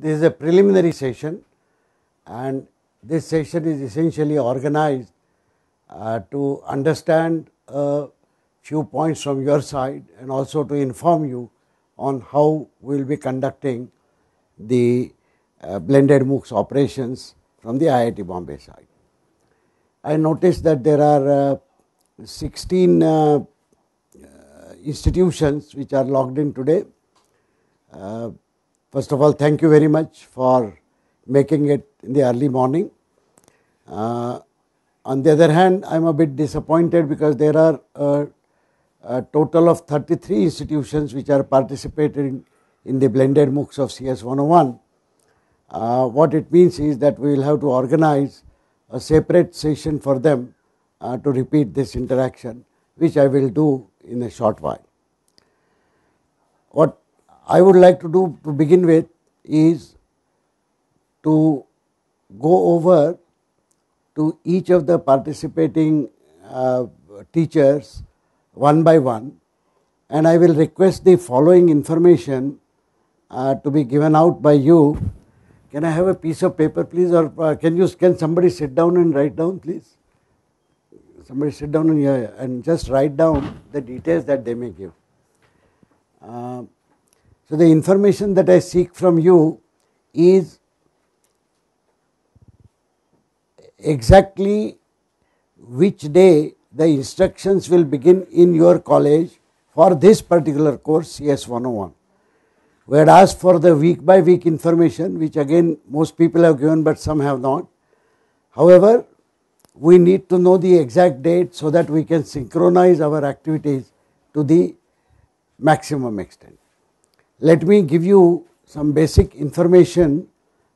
this is a preliminary session, and this session is essentially organized to understand a few points from your side and also to inform you on how we will be conducting the blended MOOCs operations from the IIT Bombay side. I noticed that there are 16 institutions which are logged in today. First of all, thank you very much for making it in the early morning. On the other hand, I am a bit disappointed because there are a total of 33 institutions which are participating in the blended MOOCs of CS101. What it means is that we will have to organize a separate session for them to repeat this interaction, which I will do in a short while. What I would like to do to begin with is to go over to each of the participating teachers one by one, and I will request the following information to be given out by you. Can I have a piece of paper, please, or can somebody sit down and write down, please? Somebody sit down and just write down the details that they may give. So the information that I seek from you is exactly which day the instructions will begin in your college for this particular course, CS101. We had asked for the week by week information, which again most people have given but some have not. However, we need to know the exact date so that we can synchronize our activities to the maximum extent. Let me give you some basic information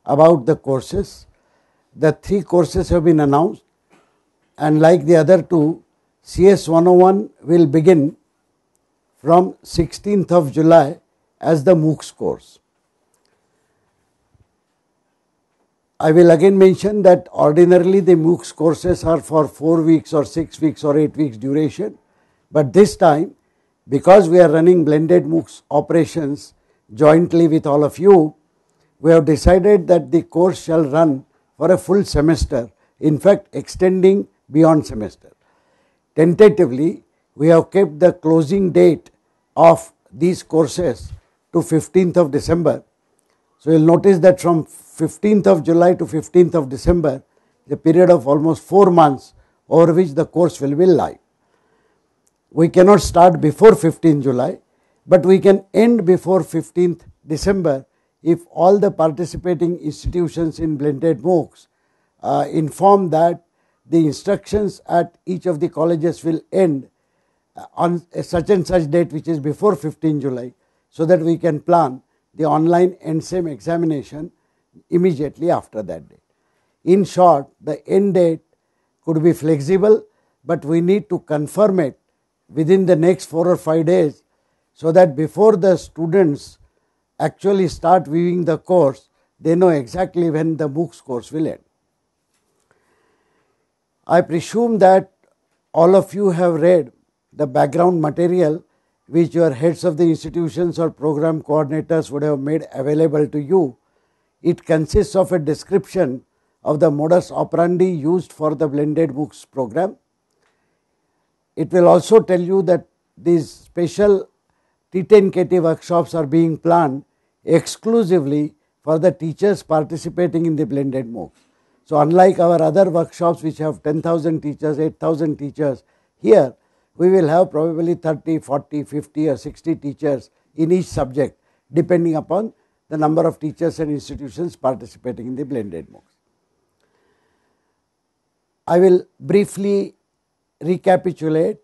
about the courses. The 3 courses have been announced, and like the other 2, CS101 will begin from 16th of July as the MOOCs course. I will again mention that ordinarily the MOOCs courses are for 4 weeks or 6 weeks or 8 weeks duration, but this time, because we are running blended MOOCs operations jointly with all of you, we have decided that the course shall run for a full semester, in fact extending beyond semester. Tentatively, we have kept the closing date of these courses to 15th of December. So, you will notice that from 15th of July to 15th of December, the period of almost 4 months over which the course will be live. We cannot start before 15th July, but we can end before 15th December if all the participating institutions in blended MOOCs inform that the instructions at each of the colleges will end on a such and such date, which is before 15th July, so that we can plan the online end-sem examination immediately after that date. In short, the end date could be flexible, but we need to confirm it within the next 4 or 5 days, so that before the students actually start viewing the course, they know exactly when the MOOCs course will end. I presume that all of you have read the background material which your heads of the institutions or program coordinators would have made available to you. It consists of a description of the modus operandi used for the blended MOOCs program. It will also tell you that these special T10KT workshops are being planned exclusively for the teachers participating in the blended MOOCs. So, unlike our other workshops which have 10,000 teachers, 8,000 teachers, here we will have probably 30, 40, 50 or 60 teachers in each subject, depending upon the number of teachers and institutions participating in the blended MOOCs. I will briefly recapitulate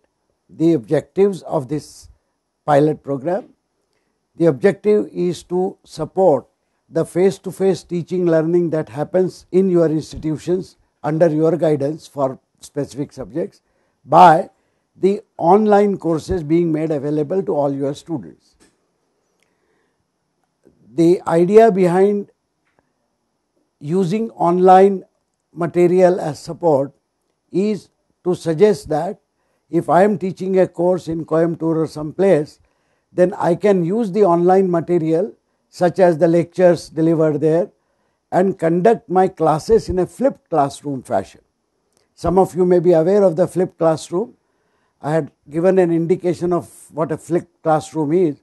the objectives of this pilot program. The objective is to support the face-to-face teaching learning that happens in your institutions under your guidance for specific subjects by the online courses being made available to all your students. The idea behind using online material as support is to suggest that if I am teaching a course in Coimbatore or some place, then I can use the online material such as the lectures delivered there, and conduct my classes in a flipped classroom fashion. Some of you may be aware of the flipped classroom. I had given an indication of what a flipped classroom is.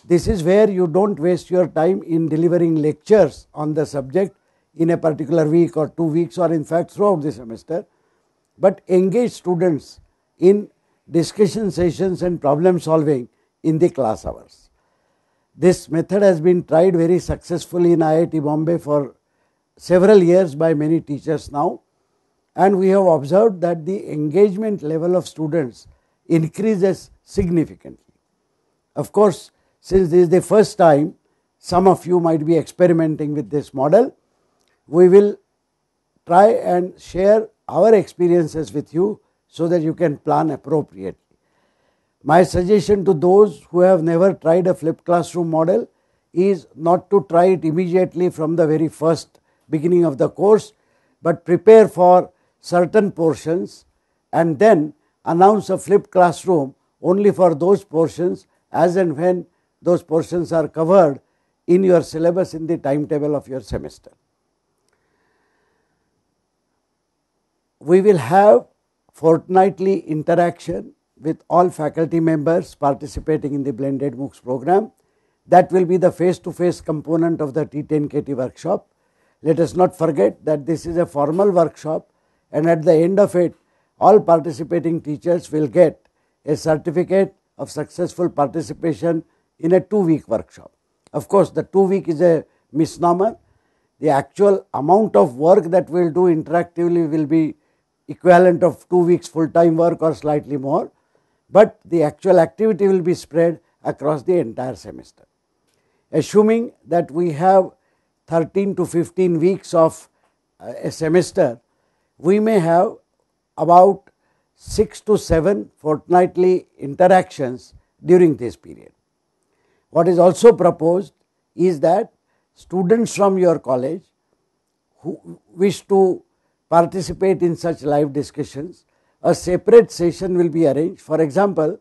This is where you don't waste your time in delivering lectures on the subject in a particular week or 2 weeks, or in fact throughout the semester, but engage students in discussion sessions and problem solving in the class hours. This method has been tried very successfully in IIT Bombay for several years by many teachers now, and we have observed that the engagement level of students increases significantly. Of course, since this is the first time some of you might be experimenting with this model, we will try and share our experiences with you so that you can plan appropriately. My suggestion to those who have never tried a flipped classroom model is not to try it immediately from the very first beginning of the course, but prepare for certain portions and then announce a flipped classroom only for those portions as and when those portions are covered in your syllabus in the timetable of your semester. We will have fortnightly interaction with all faculty members participating in the blended MOOCs program. That will be the face-to-face component of the T10KT workshop. Let us not forget that this is a formal workshop, and at the end of it, all participating teachers will get a certificate of successful participation in a 2-week workshop. Of course, the 2-week is a misnomer. The actual amount of work that we will do interactively will be equivalent of 2 weeks full-time work or slightly more, but the actual activity will be spread across the entire semester. Assuming that we have 13 to 15 weeks of a semester, we may have about 6 to 7 fortnightly interactions during this period. What is also proposed is that students from your college who wish to participate in such live discussions, a separate session will be arranged. For example,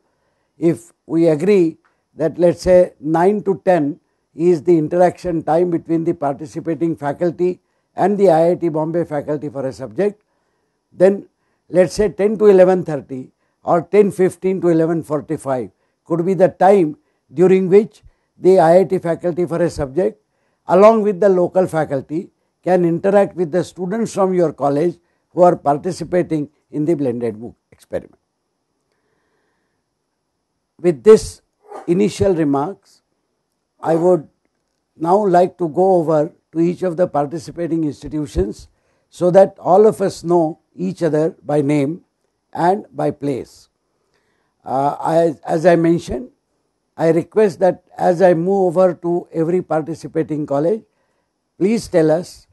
if we agree that let us say 9 to 10 is the interaction time between the participating faculty and the IIT Bombay faculty for a subject, then let us say 10 to 11:30 or 10:15 to 11:45 could be the time during which the IIT faculty for a subject along with the local faculty can interact with the students from your college who are participating in the blended MOOC experiment. With this initial remarks, I would now like to go over to each of the participating institutions so that all of us know each other by name and by place. As I mentioned, I request that as I move over to every participating college, please tell us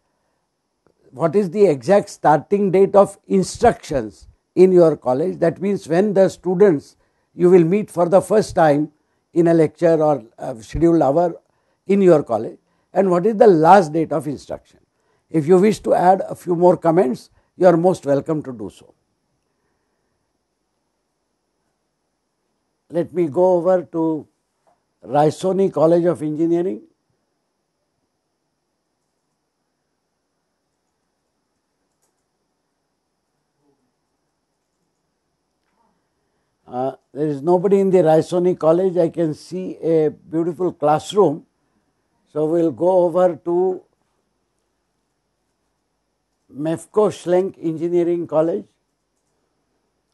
what is the exact starting date of instructions in your college. That means when the students you will meet for the first time in a lecture or a scheduled hour in your college, and what is the last date of instruction. If you wish to add a few more comments, you are most welcome to do so. Let me go over to Raisoni College of Engineering. There is nobody in the Raisoni College. I can see a beautiful classroom. So we will go over to MEFCO Schlenk Engineering College.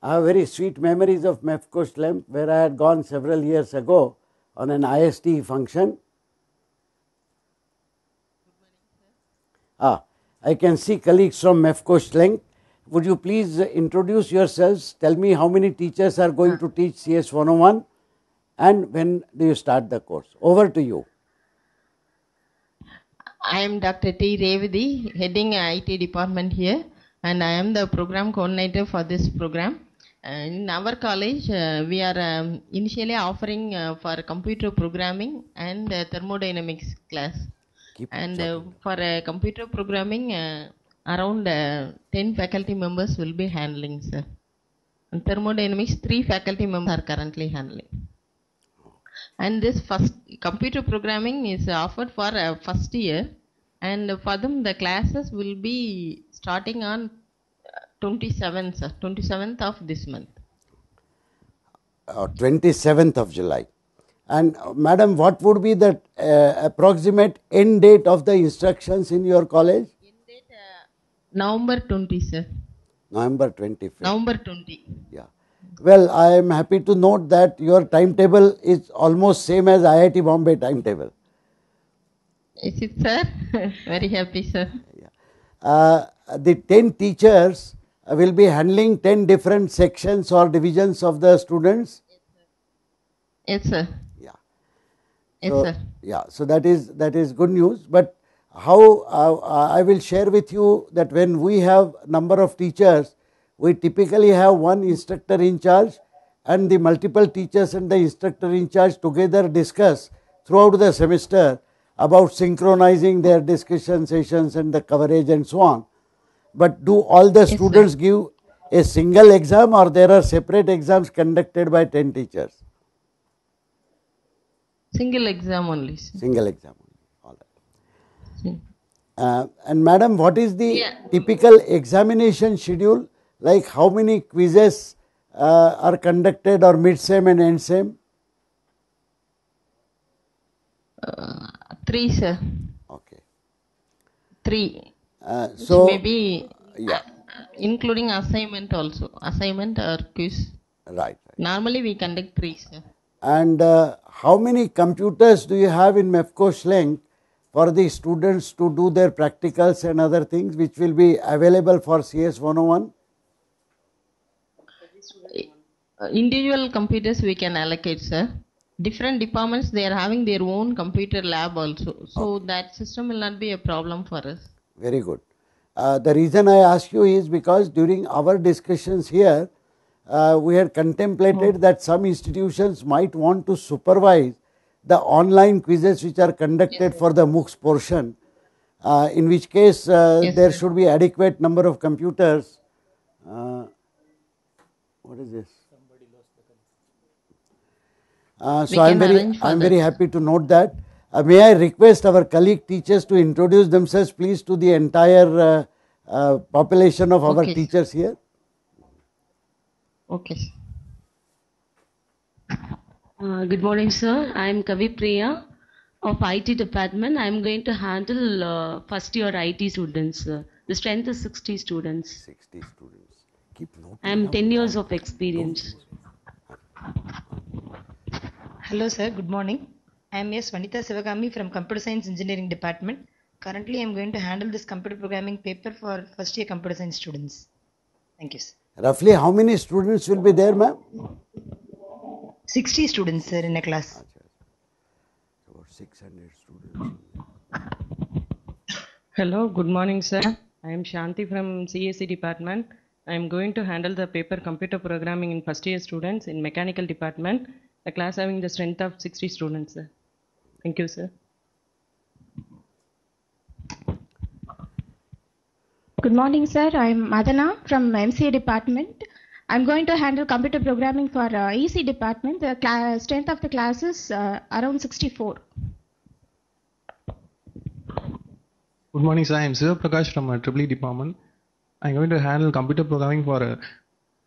I have very sweet memories of MEFCO Schlenk, where I had gone several years ago on an IST function. I can see colleagues from MEFCO Schlenk. Would you please introduce yourselves? Tell me how many teachers are going to teach CS101 and when do you start the course? Over to you. I am Dr. T. Revati, heading IT department here, and I am the program coordinator for this program. In our college, we are initially offering for computer programming and thermodynamics class. For computer programming, around 10 faculty members will be handling, sir. And thermodynamics, 3 faculty members are currently handling. And this first computer programming is offered for first year, and for them the classes will be starting on 27th of this month. 27th of July. And madam, what would be the approximate end date of the instructions in your college? End date November 20, sir. November 25th. November 20. Yeah. Well, I am happy to note that your timetable is almost same as IIT Bombay timetable. Is it, sir? Very happy, sir. Yeah. The 10 teachers will be handling 10 different sections or divisions of the students. Yes, sir. Yeah. Yes, So, sir. yeah. So that is good news. But how I will share with you that when we have number of teachers, we typically have one instructor in charge, and the multiple teachers and the instructor in charge together discuss throughout the semester about synchronizing their discussion sessions and the coverage and so on. But do all the students give a single exam, or there are separate exams conducted by 10 teachers? Single exam only, sir. Single exam only. All right. And madam, what is the typical examination schedule? Like how many quizzes are conducted, or mid-sem and end-sem? 3, sir. Okay. 3. So maybe yeah. Including assignment also. Assignment or quiz. Right. Normally we conduct 3, sir. And how many computers do you have in MEFCO Schlenk for the students to do their practicals and other things, which will be available for CS101? Individual computers we can allocate, sir. Different departments, they are having their own computer lab also. So that system will not be a problem for us. Very good. The reason I ask you is because during our discussions here, we had contemplated that some institutions might want to supervise the online quizzes which are conducted for the MOOCs portion, in which case there should be adequate number of computers. What is this? So I am very happy to note that. May I request our colleague teachers to introduce themselves, please, to the entire population of our teachers here. Okay. Good morning, sir. I am Kavi Priya of IT department. I am going to handle first year IT students. The strength is 60 students. 60 students. Keep noting. I am 10 years of experience. Hello, sir. Good morning. I am S. Vanitha Sivagami from Computer Science Engineering Department. Currently, I am going to handle this computer programming paper for first year computer science students. Thank you, sir. Roughly how many students will be there, ma'am? 60 students, sir, in a class. About 600 students. Hello, good morning, sir. I am Shanti from CSE department. I am going to handle the paper computer programming in first year students in mechanical department. The class having the strength of 60 students, sir. Thank you, sir. Good morning, sir. I am Madana from MCA department. I am going to handle computer programming for EC department. The strength of the class is around 64. Good morning, sir. I am Siva Prakash from EEE department. I am going to handle computer programming for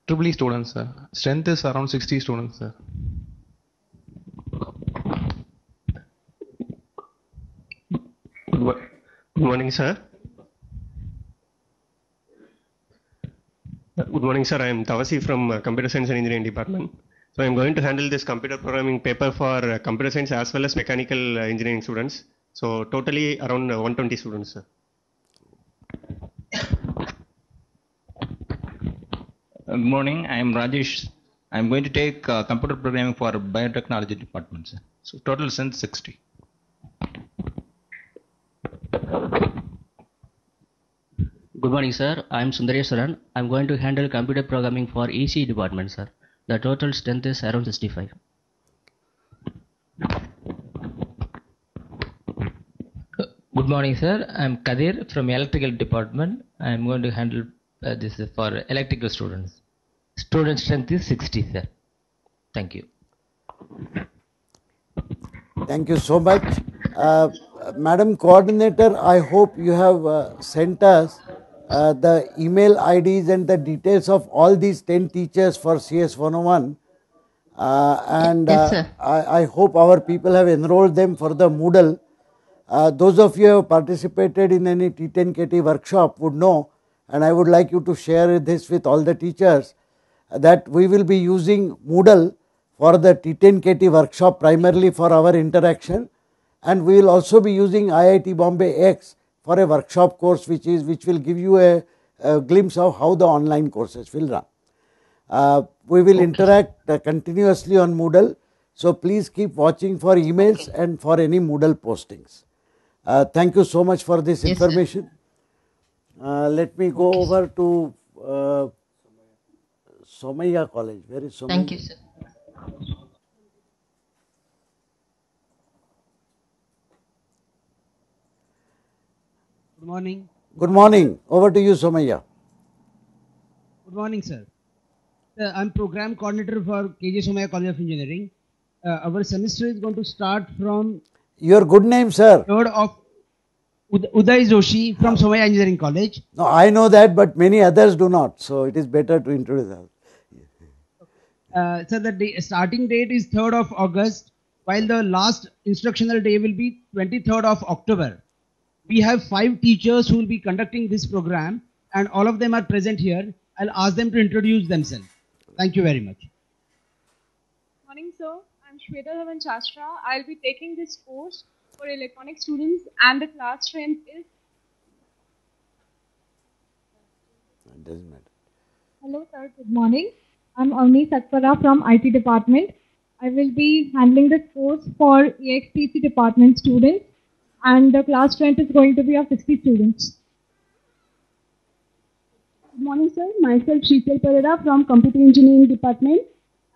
EEE students, sir. Strength is around 60 students, sir. Good morning, sir. Good morning, sir. I am Tawasi from Computer Science and Engineering Department. So I am going to handle this computer programming paper for computer science as well as mechanical engineering students. So totally around 120 students, sir. Good morning. I am Rajesh. I am going to take computer programming for biotechnology department, sir. So total strength 60. Good morning, sir. I am Sundareswaran. I am going to handle computer programming for EC department, sir. The total strength is around 65. Good morning, sir. I am Kadir from electrical department. I am going to handle this for electrical students. Student strength is 60, sir. Thank you. Thank you so much. Madam Coordinator, I hope you have sent us the email IDs and the details of all these 10 teachers for CS101. And Yes, sir. I hope our people have enrolled them for the Moodle. Those of you who have participated in any T10KT workshop would know, and I would like you to share this with all the teachers, that we will be using Moodle for the T10KT workshop primarily for our interaction, and we will also be using IIT Bombay X for a workshop course which will give you a glimpse of how the online courses will run. We will interact continuously on Moodle, so please keep watching for emails and for any Moodle postings. Thank you so much for this information. Let me go over to Somaiya College. Where is Somaiya? Thank you, sir. Good morning. Good morning. Over to you, Somaiya. Good morning, sir. I'm program coordinator for KJ Somaiya College of Engineering. Our semester is going to start from your good name, sir. 3rd of Uday Joshi from Somaiya Engineering College. No, I know that, but many others do not. So it is better to introduce us. So the starting date is 3rd of August, while the last instructional day will be 23rd of October. We have 5 teachers who will be conducting this program, and all of them are present here. I'll ask them to introduce themselves. Thank you very much. Good morning, sir. I'm Shweta Dhawan Shastra. I'll be taking this course for electronic students, and the class strength is. It doesn't matter. Hello, sir. Good morning. I'm Avni Satpara from IT department. I will be handling this course for EXPC department students, and the class strength is going to be of 60 students. Good morning, sir. Myself, Sheetal Pareda from Computer Engineering Department.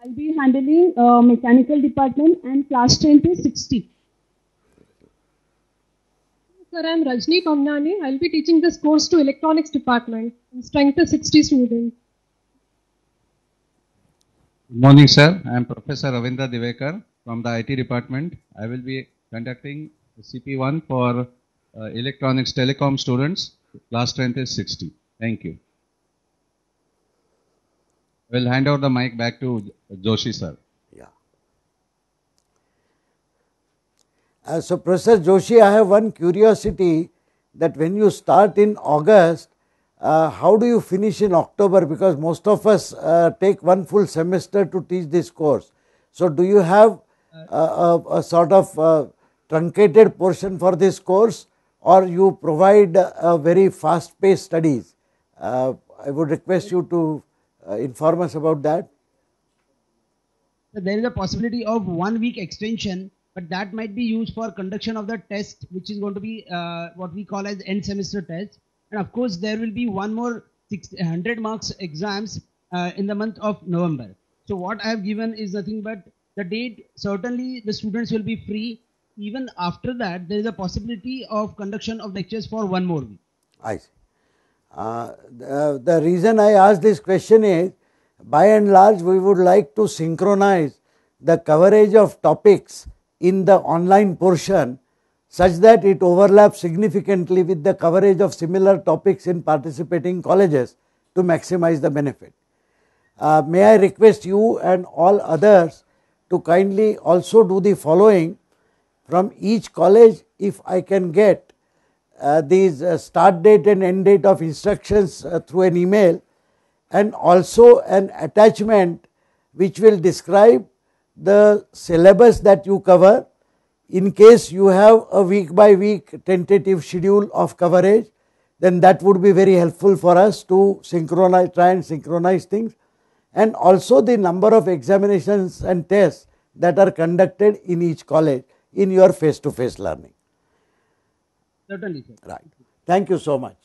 I'll be handling Mechanical Department, and class strength is 60. Sir, I'm Rajni Kamnani. I'll be teaching this course to Electronics Department, and strength is 60 students. Good morning, sir. I am Professor Ravindra Divekar from the IT Department. I will be conducting the CP1 for Electronics Telecom students. Class strength is 60. Thank you. I will hand over the mic back to Joshi, sir. So, Professor Joshi, I have one curiosity, that when you start in August, how do you finish in October? Because most of us take one full semester to teach this course. So, do you have a sort of truncated portion for this course, or you provide a very fast-paced studies? I would request you to inform us about that. There is a possibility of 1 week extension, but that might be used for conduction of the test, which is going to be what we call as end semester test. And of course, there will be one more 100 marks exams in the month of November. So what I have given is nothing but the date. Certainly the students will be free. Even after that, there is a possibility of conduction of lectures for 1 more week. I see. The reason I asked this question is, by and large, we would like to synchronize the coverage of topics in the online portion such that it overlaps significantly with the coverage of similar topics in participating colleges to maximize the benefit. May I request you and all others to kindly also do the following: from each college, if I can get these start date and end date of instructions through an email, and also an attachment which will describe the syllabus that you cover, in case you have a week by week tentative schedule of coverage, then that would be very helpful for us to synchronize, try and synchronize things, and also the number of examinations and tests that are conducted in each college in your face-to-face learning. Certainly, sir. Right. Thank you so much.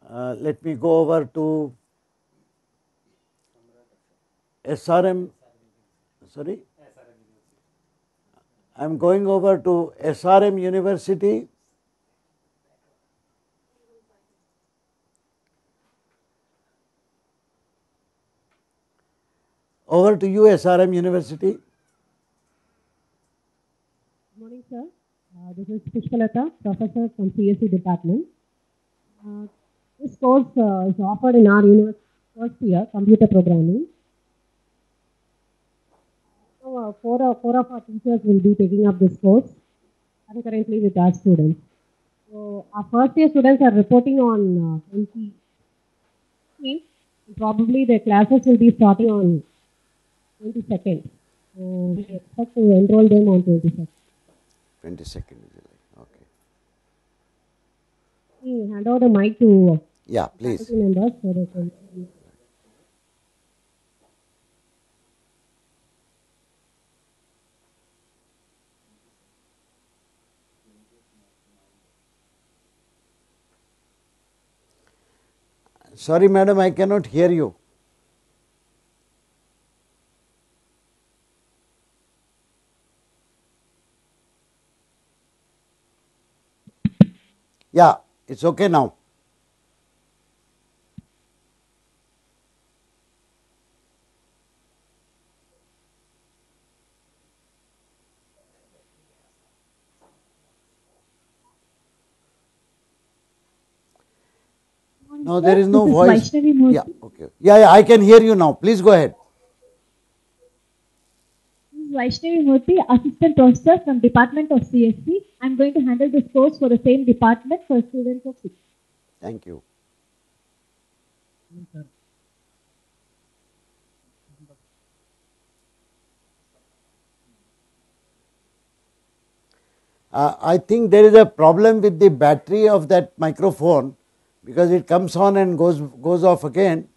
Let me go over to SRM. Sorry? I am going over to SRM University. Over to you, SRM University. morning, sir. This is Pushpalata, professor from CSE department. This course is offered in our university first year, computer programming. So, four of our teachers will be taking up this course concurrently with our students. So, our first year students are reporting on 20. Probably the classes will be starting on 22nd. So, we expect to enroll them on 22nd. 22nd July. Okay. Hand over the mic to please. faculty members so they can. Sorry, madam, I cannot hear you. Yeah, it's okay now. No, there is no voice. Yeah, okay. Yeah, I can hear you now. Please go ahead. This is Vaishnavi Murthy, assistant professor from Department of CSC. I am going to handle this course for the same department for students of 6th. Thank you. I think there is a problem with the battery of that microphone because it comes on and goes off again.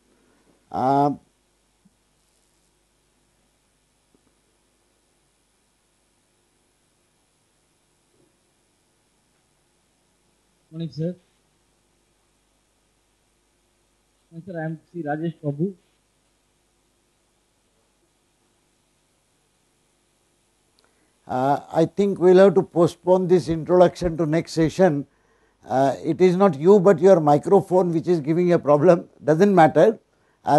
Morning, sir. Sir, I am Sri Rajesh Prabhu. I think we will have to postpone this introduction to next session. It is not you but your microphone which is giving a problem. Doesn't matter.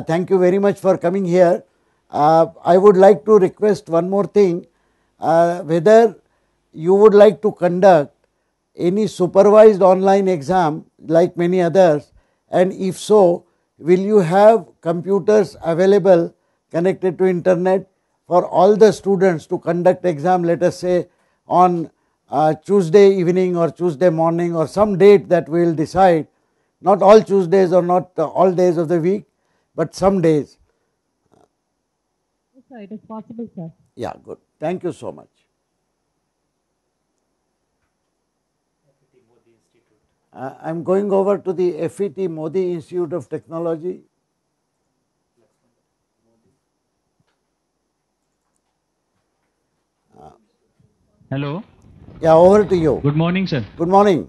Thank you very much for coming here. I would like to request one more thing. Whether you would like to conduct any supervised online exam like many others, and if so, will you have computers available connected to internet for all the students to conduct exam, let us say on Tuesday evening or Tuesday morning or some date that we will decide, not all Tuesdays or not all days of the week, but some days. Yes, sir, it is possible, sir. Yeah, good. Thank you so much. I am going over to the FET Modi Institute of Technology. Hello. Yeah, over to you. Good morning, sir. Good morning.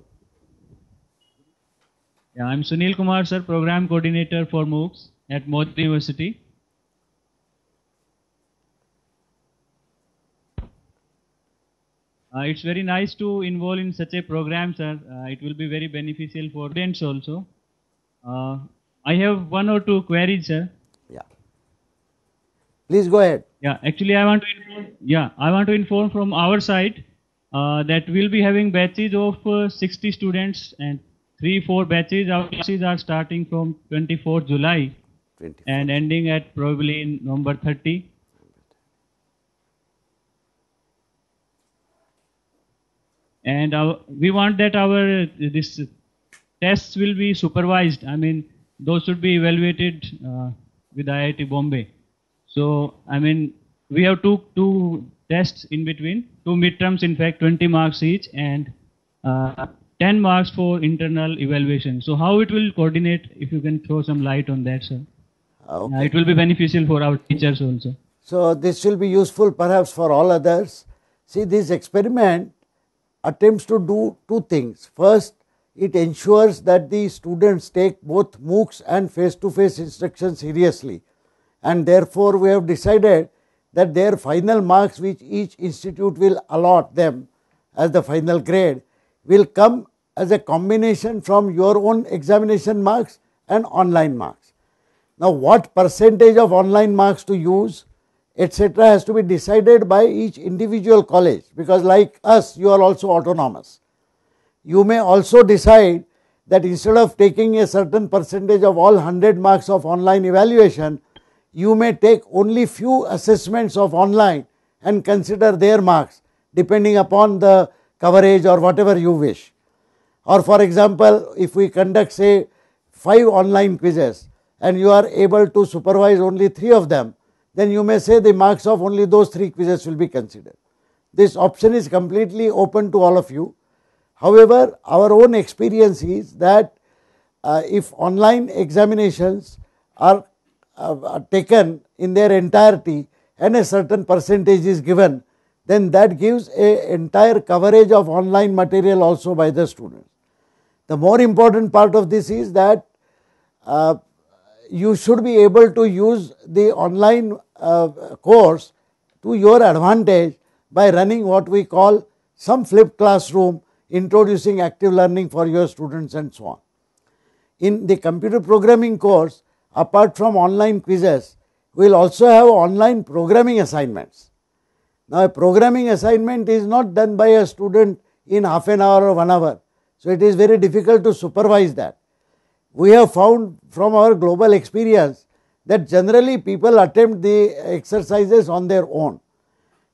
Yeah, I am Sunil Kumar, sir, Program Coordinator for MOOCs at Modi University. It's very nice to involve in such a program, sir. It will be very beneficial for students also. I have one or two queries, sir. Yeah. Please go ahead. Yeah, actually I want to inform from our side that we'll be having batches of 60 students and 3-4 batches. Our classes are starting from 24th July and ending at probably in November 30. And we want that this tests will be supervised. I mean, those should be evaluated with IIT Bombay. So, I mean, we have two tests in between, 2 midterms, in fact, 20 marks each, and 10 marks for internal evaluation. So, how it will coordinate, if you can throw some light on that, sir. Okay. It will be beneficial for our teachers also. So, this will be useful perhaps for all others. See, this experiment attempts to do two things. First, it ensures that the students take both MOOCs and face-to-face instruction seriously, and therefore we have decided that their final marks which each institute will allot them as the final grade will come as a combination from your own examination marks and online marks. Now, what percentage of online marks to use etc., has to be decided by each individual college, because like us, you are also autonomous. You may also decide that instead of taking a certain percentage of all 100 marks of online evaluation, you may take only few assessments of online and consider their marks depending upon the coverage or whatever you wish. Or for example, if we conduct say 5 online quizzes and you are able to supervise only 3 of them, then you may say the marks of only those 3 quizzes will be considered. This option is completely open to all of you. However, our own experience is that if online examinations are taken in their entirety and a certain percentage is given, then that gives a entire coverage of online material also by the students. The more important part of this is that you should be able to use the online course to your advantage by running what we call some flipped classroom, introducing active learning for your students and so on. In the computer programming course, apart from online quizzes, we will also have online programming assignments. Now, a programming assignment is not done by a student in half an hour or 1 hour, so it is very difficult to supervise that. We have found from our global experience that generally people attempt the exercises on their own.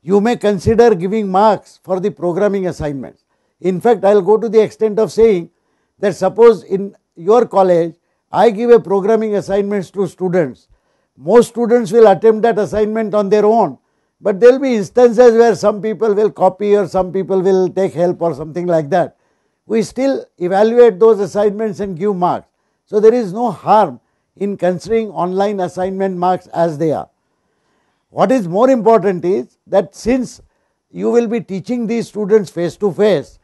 You may consider giving marks for the programming assignments. In fact, I will go to the extent of saying that suppose in your college, I give a programming assignments to students. Most students will attempt that assignment on their own, but there will be instances where some people will copy or some people will take help or something like that. We still evaluate those assignments and give marks. So, there is no harm in considering online assignment marks as they are. What is more important is that since you will be teaching these students face to face,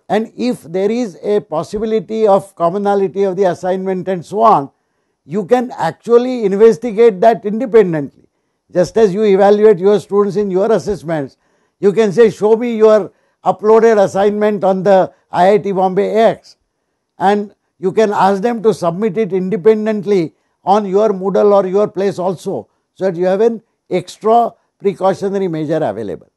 and if there is a possibility of commonality of the assignment and so on, you can actually investigate that independently. Just as you evaluate your students in your assessments, you can say, show me your uploaded assignment on the IIT Bombay X, and you can ask them to submit it independently on your Moodle or your place also, so that you have an extra precautionary measure available.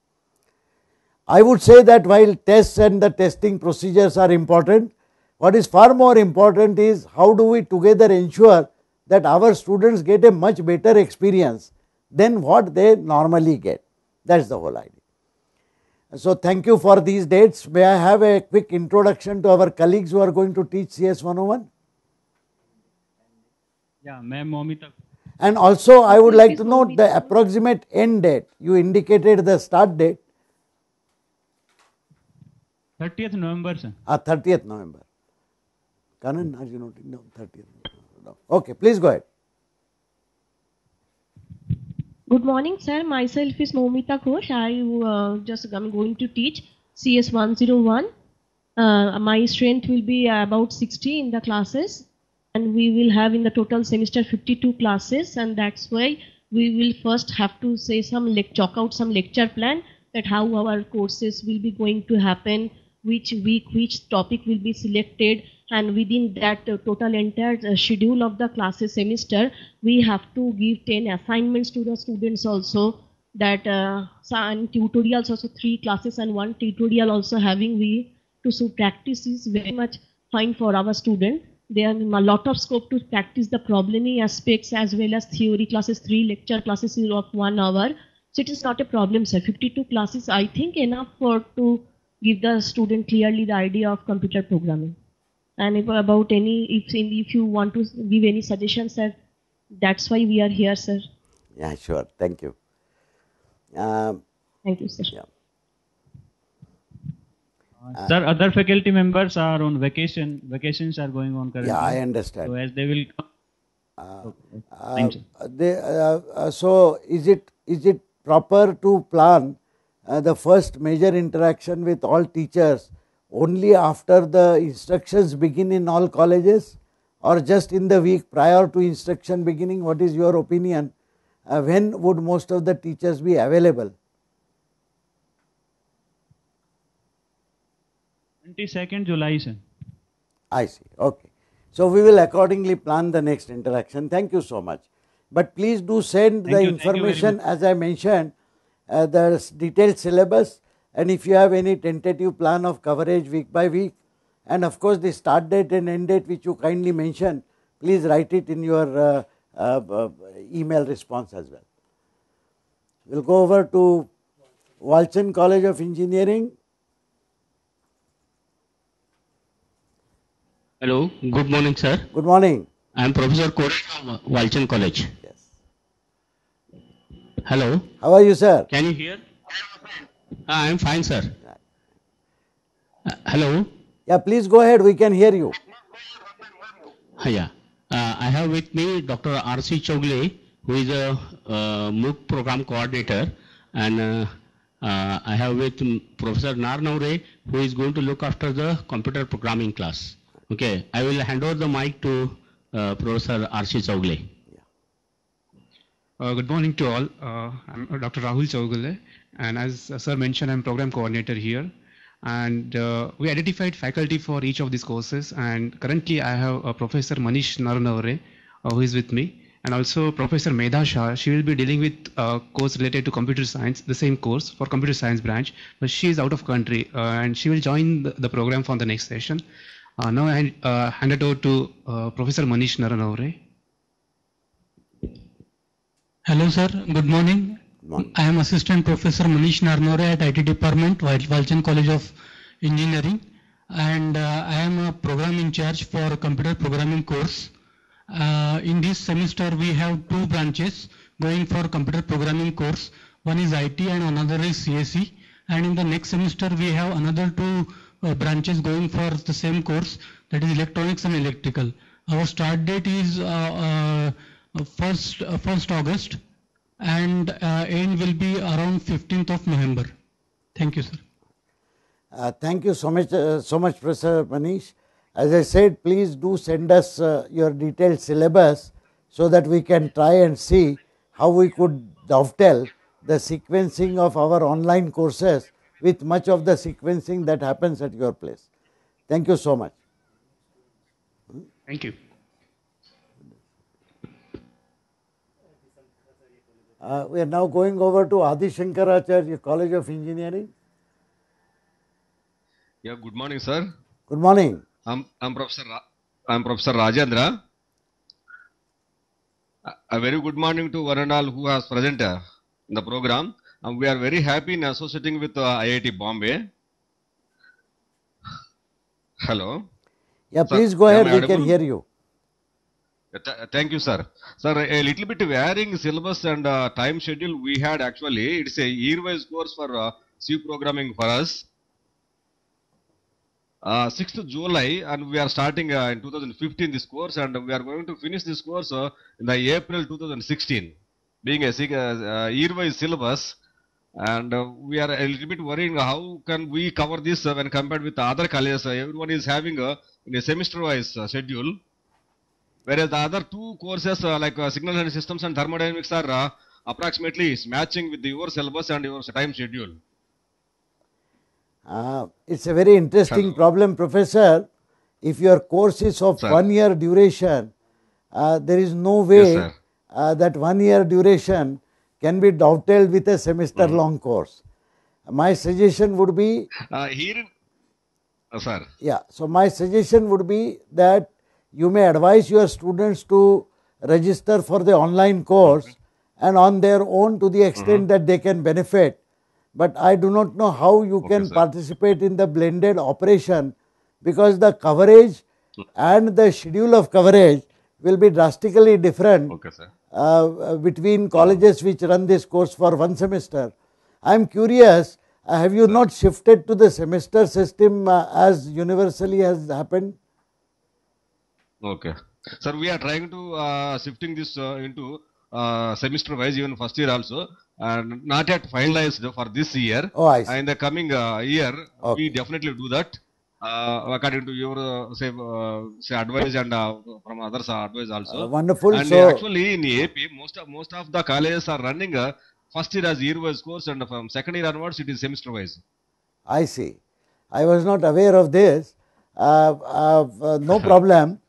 I would say that while tests and the testing procedures are important, what is far more important is how do we together ensure that our students get a much better experience than what they normally get. That is the whole idea. So, thank you for these dates. May I have a quick introduction to our colleagues who are going to teach CS101? Yeah, Ma'am Momita. And also I would like to know the approximate end date. You indicated the start date. 30th November, sir. 30th November. Kanan, are you noting down 30th November? Okay, please go ahead. Good morning, sir. Myself is Momita Ghosh. I'm going to teach CS101. My strength will be about 60 in the classes, and we will have in the total semester 52 classes, and that's why we will first have to say chalk out some lecture plan that how our courses will be going to happen, which week, which topic will be selected, and within that total entire schedule of the classes semester, we have to give 10 assignments to the students also, that and tutorials also 3 classes and 1 tutorial also having we to, so practice is very much fine for our student. There are a lot of scope to practice the probleming aspects as well as theory classes, 3 lecture classes of 1 hour. So it is not a problem, sir. 52 classes, I think enough to give the student clearly the idea of computer programming. And if you want to give any suggestions, sir, that's why we are here, sir. Yeah, sure. Thank you. Thank you, sir. Yeah. Sir, other faculty members are on vacation. Vacations are going on currently. Yeah, I understand. So as they will come. So is it proper to plan the first major interaction with all teachers only after the instructions begin in all colleges, or just in the week prior to instruction beginning? What is your opinion? When would most of the teachers be available? 22nd July, sir. I see. Okay. So we will accordingly plan the next interaction. Thank you so much. But please do send the information as I mentioned, the detailed syllabus, and if you have any tentative plan of coverage week by week, and of course the start date and end date which you kindly mentioned, please write it in your email response as well. We will go over to Walchand College of Engineering. Hello, good morning, sir. Good morning. I am Professor Kore from Walchand College. Yes. Hello. How are you, sir? Can you hear? I am fine, sir. Hello. Yeah, please go ahead. We can hear you. Yeah. I have with me Dr. R.C. Chogle, who is a MOOC program coordinator, and I have with Professor Narnaure, who is going to look after the computer programming class. Okay, I will hand over the mic to Professor R.C. Chogle. Good morning to all. I'm Dr. Rahul Chogle, and as Sir mentioned, I'm program coordinator here. And we identified faculty for each of these courses, and currently I have Professor Manish Naranaure who is with me, and also Professor Medha Shah. She will be dealing with a course related to computer science, the same course for computer science branch, but she is out of country and she will join the program for the next session. Now I hand it over to Professor Manish Naranaure. Hello sir, good morning. I am Assistant Professor Manish Narnore at IT Department, Walchand College of Engineering, and I am a program in charge for computer programming course. In this semester we have two branches going for computer programming course. One is IT and another is CSE, and in the next semester we have another two branches going for the same course, that is electronics and electrical. Our start date is 1st August. And end will be around 15th of November. Thank you, sir. Thank you so much, Professor Manish. As I said, please do send us your detailed syllabus so that we can try and see how we could dovetail the sequencing of our online courses with much of the sequencing that happens at your place. Thank you so much. Thank you. We are now going over to Adi Shankaracharya College of Engineering. Yeah, good morning, sir. Good morning. I'm Professor Rajendra. A very good morning to one and all who has present in the program. And we are very happy in associating with IIT Bombay. Hello. Yeah, please go ahead. We can hear you. Thank you, sir. Sir, a little bit varying syllabus and time schedule we had actually. It's a year-wise course for C programming for us. 6th July, and we are starting in 2015 this course, and we are going to finish this course in the April 2016, being a year-wise syllabus. And we are a little bit worrying how can we cover this when compared with the other colleges. Everyone is having in a semester-wise schedule. Whereas the other two courses like signal and systems and thermodynamics are approximately matching with your syllabus and your time schedule. It's a very interesting problem, Professor. If your course is of 1 year duration, there is no way that 1 year duration can be dovetailed with a semester long course. My suggestion would be so my suggestion would be that you may advise your students to register for the online course and on their own to the extent that they can benefit. But I do not know how you can participate in the blended operation, because the coverage and the schedule of coverage will be drastically different between colleges which run this course for one semester. I am curious, have you not shifted to the semester system as universally has happened? Okay. Sir, we are trying to shifting this into semester wise, even first year also, and not yet finalized for this year. Oh, I see. In the coming year, we definitely do that according to your say advice and from others advice also. Wonderful. And So actually in AP, most of the colleges are running first year as year wise course, and from second year onwards it is semester wise. I see. I was not aware of this. No problem.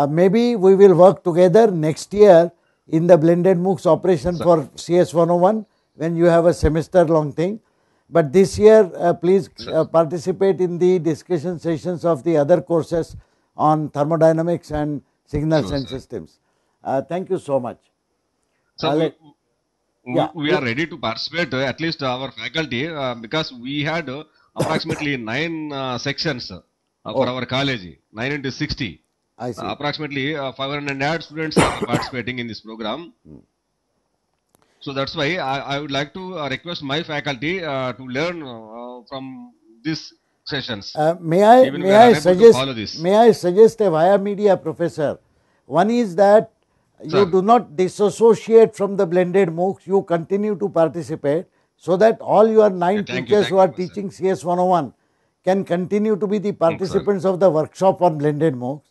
Maybe we will work together next year. in the blended MOOCs operation for CS101 when you have a semester long thing. But this year, please participate in the discussion sessions of the other courses on thermodynamics and signals and systems. Thank you so much. So we are ready to participate, at least our faculty, because we had approximately 9 sections for our college, 9 into 60. I see. Approximately 500 students are participating in this program. So that's why I would like to request my faculty to learn from these sessions. May I suggest a via media, Professor? One is that you do not disassociate from the blended MOOCs, you continue to participate so that all your 9 teachers who are teaching CS101 can continue to be the participants of the workshop on blended MOOCs.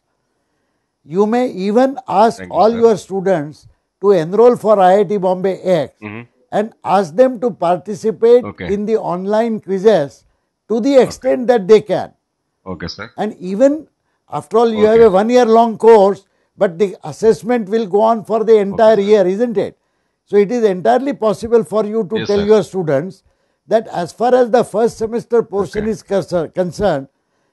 You may even ask all your students to enroll for IIT Bombay X and ask them to participate in the online quizzes to the extent that they can. Okay, sir. And even after all, you have a 1 year long course, but the assessment will go on for the entire year, isn't it? So it is entirely possible for you to tell your students that as far as the first semester portion is concerned,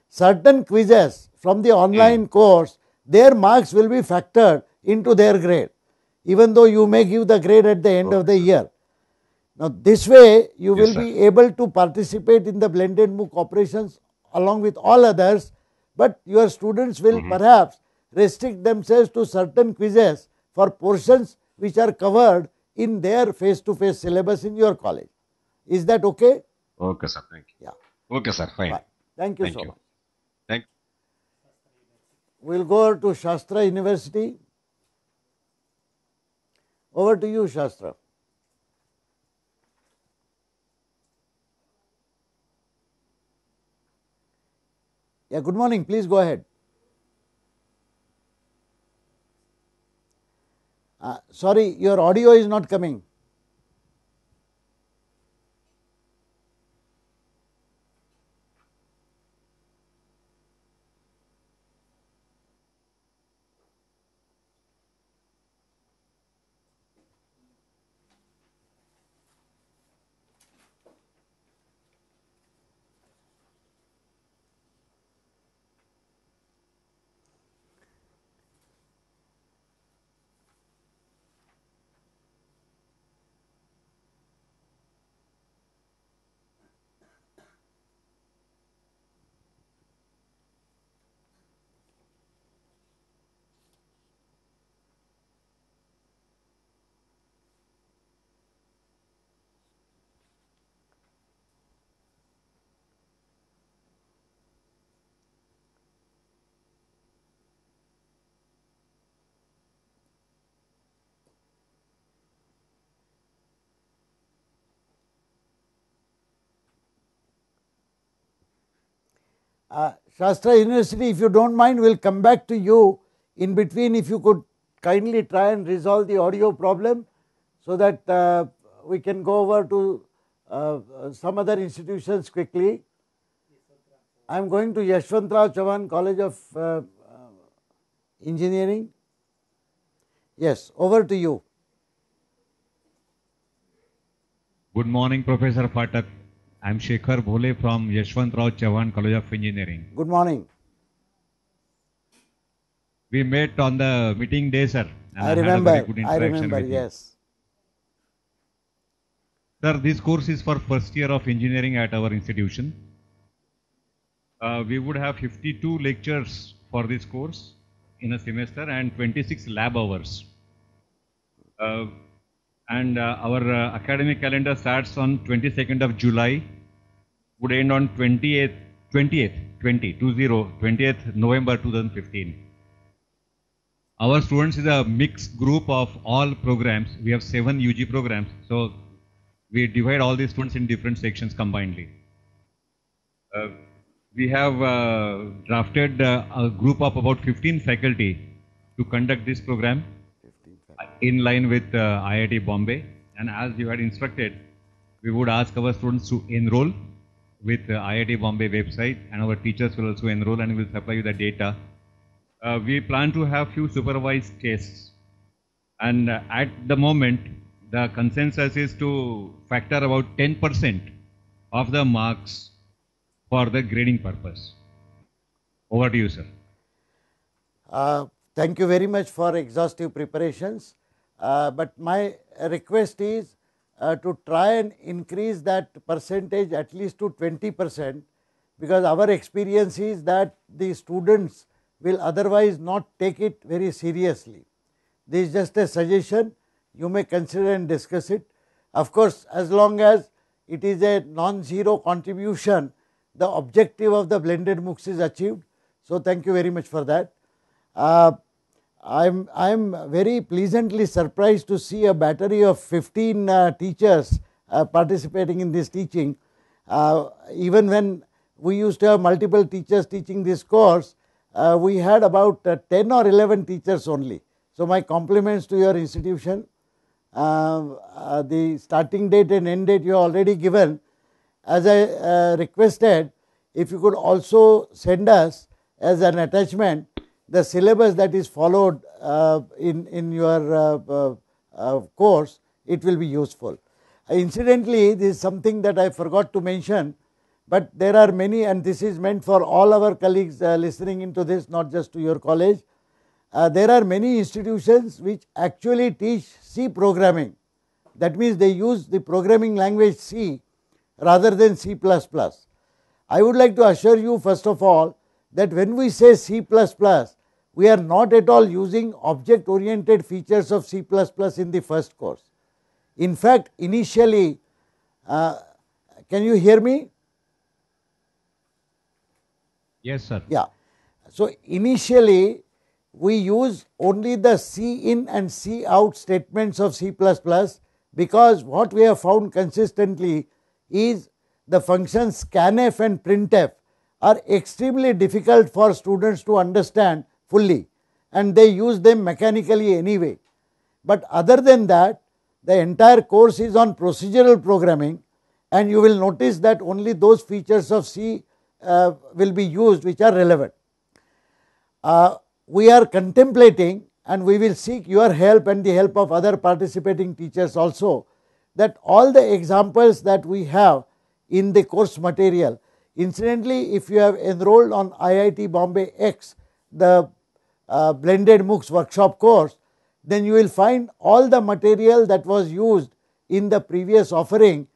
certain quizzes from the online course, their marks will be factored into their grade, even though you may give the grade at the end of the year. Now this way you will be able to participate in the blended MOOC operations along with all others, but your students will perhaps restrict themselves to certain quizzes for portions which are covered in their face-to-face syllabus in your college. Is that okay? Okay, sir. Thank you. Yeah. Okay, sir. Fine. Bye. Thank you so much. Thank you. We'll go over to Shastra University. Over to you, Shastra. Yeah, good morning. Please go ahead. Sorry, your audio is not coming. Shastra University, if you don't mind, we'll come back to you in between. If you could kindly try and resolve the audio problem so that we can go over to some other institutions quickly. I am going to Yashwantrao Chavan College of Engineering. Yes, over to you. Good morning, Professor Phatak. I am Shekhar Bhole from Yashwantrao Chavan College of Engineering. Good morning. We met on the meeting day, sir. And I remember. Had a very good interaction with you. Yes. Sir, this course is for first year of engineering at our institution. We would have 52 lectures for this course in a semester and 26 lab hours. Our academic calendar starts on 22nd of July, would end on 20th November 2015. Our students is a mixed group of all programs. We have 7 UG programs, so we divide all these students in different sections combinedly. We have drafted a group of about 15 faculty to conduct this program in line with IIT Bombay, and as you had instructed, we would ask our students to enroll with IIT Bombay website, and our teachers will also enroll and will supply you the data. We plan to have few supervised tests And at the moment, the consensus is to factor about 10% of the marks for the grading purpose. Over to you, sir. Thank you very much for exhaustive preparations. But my request is to try and increase that percentage at least to 20%, because our experience is that the students will otherwise not take it very seriously. This is just a suggestion, you may consider and discuss it. Of course, as long as it is a non-zero contribution, the objective of the blended MOOCs is achieved. So, thank you very much for that. I am very pleasantly surprised to see a battery of 15 teachers participating in this teaching. Even when we used to have multiple teachers teaching this course, we had about 10 or 11 teachers only. So, my compliments to your institution. The starting date and end date you have already given. As I requested, if you could also send us as an attachment the syllabus that is followed in your course, it will be useful. Incidentally, this is something that I forgot to mention, but there are many, and this is meant for all our colleagues listening into this, not just to your college. There are many institutions which actually teach C programming. That means they use the programming language C rather than C++. I would like to assure you first of all that when we say C++, we are not at all using object oriented features of C++ in the first course. In fact, initially, can you hear me? Yes, sir. Yeah. So, initially we use only the C in and C out statements of C++, because what we have found consistently is the functions scanf and printf are extremely difficult for students to understand fully, and they use them mechanically anyway. But other than that, the entire course is on procedural programming, and you will notice that only those features of C will be used which are relevant. We are contemplating, and we will seek your help and the help of other participating teachers also, that all the examples that we have in the course material. Incidentally, if you have enrolled on IIT Bombay X, the blended MOOCs workshop course, then you will find all the material that was used in the previous offering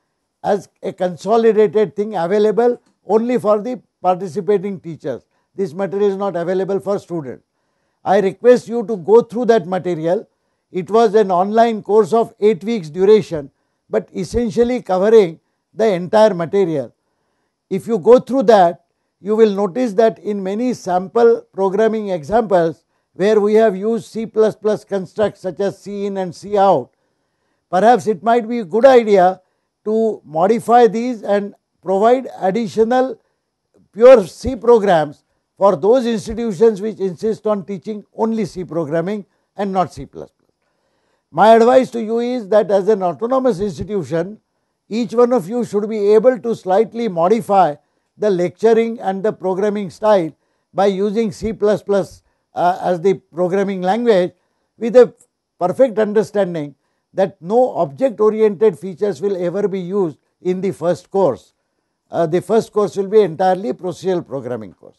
as a consolidated thing available only for the participating teachers. This material is not available for students. I request you to go through that material. It was an online course of 8 weeks duration, but essentially covering the entire material. If you go through that, you will notice that in many sample programming examples where we have used C++ constructs such as C in and C out, perhaps it might be a good idea to modify these and provide additional pure C programs for those institutions which insist on teaching only C programming and not C++. My advice to you is that as an autonomous institution, each one of you should be able to slightly modify the lecturing and the programming style by using C++ as the programming language, with a perfect understanding that no object oriented features will ever be used in the first course. The first course will be entirely procedural programming course.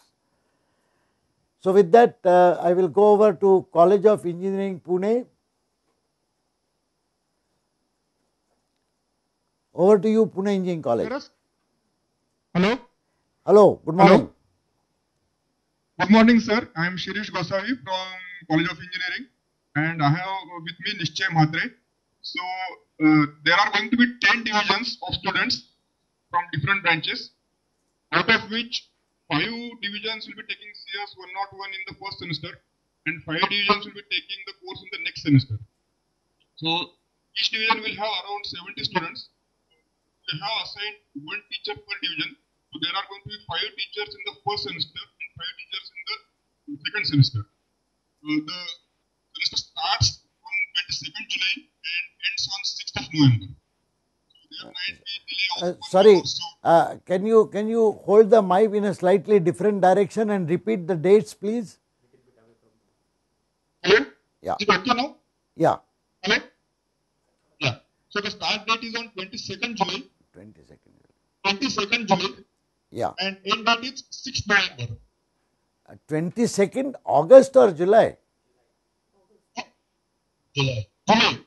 So, with that I will go over to College of Engineering, Pune. Over to you, Pune Engineering College. Hello. Hello, good morning. Hello. Good morning, sir. I am Shirish Gosavi from College of Engineering, and I have with me Nishchay Mhatre. So, there are going to be 10 divisions of students from different branches, out of which 5 divisions will be taking CS101 in the first semester, and 5 divisions will be taking the course in the next semester. So, each division will have around 70 students. We have assigned 1 teacher per division. So, there are going to be 5 teachers in the first semester and 5 teachers in the second semester. The semester starts on 22nd July and ends on 6th of November. Sorry, can you hold the mic in a slightly different direction and repeat the dates, please? Hello? Yeah. Is it okay now? Yeah. Hello? Yeah. So the start date is on 22nd July. 22nd July. Yeah. And end date is 6th November. 22nd August or July? July. July.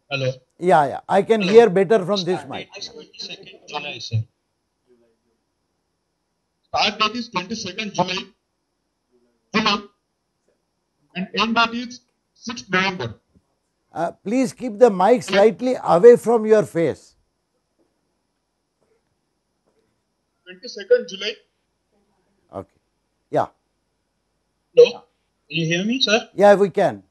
Hello. Yeah. I can hear better from this mic. 22nd July, sir. Start date is 22nd July. And end date is 6th November. Please keep the mic slightly away from your face. 22nd July. Okay. Yeah. Hello. Can you hear me, sir? Yeah, we can.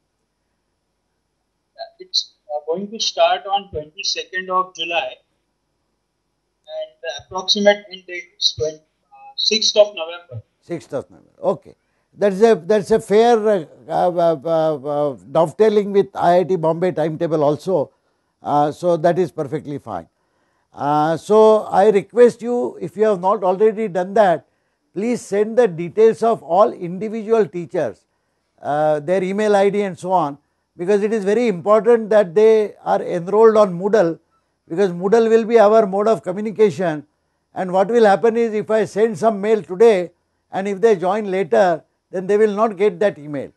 It's going to start on 22nd of July and the approximate end date is 6th of November. 6th of November. Okay. That's a fair dovetailing with IIT Bombay timetable also. So that is perfectly fine. So I request you, if you have not already done that, please send the details of all individual teachers, their email ID and so on, because it is very important that they are enrolled on Moodle, because Moodle will be our mode of communication. And what will happen is, if I send some mail today and if they join later, then they will not get that email.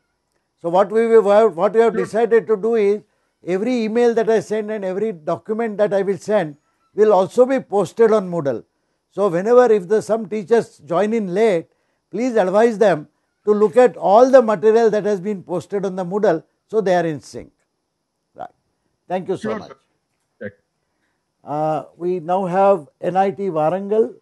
So what we have decided to do is, every email that I send and every document that I will send will also be posted on Moodle. So whenever if some teachers join in late, please advise them to look at all the material that has been posted on the Moodle, so they are in sync. Right. Thank you so much. We now have NIT Warangal.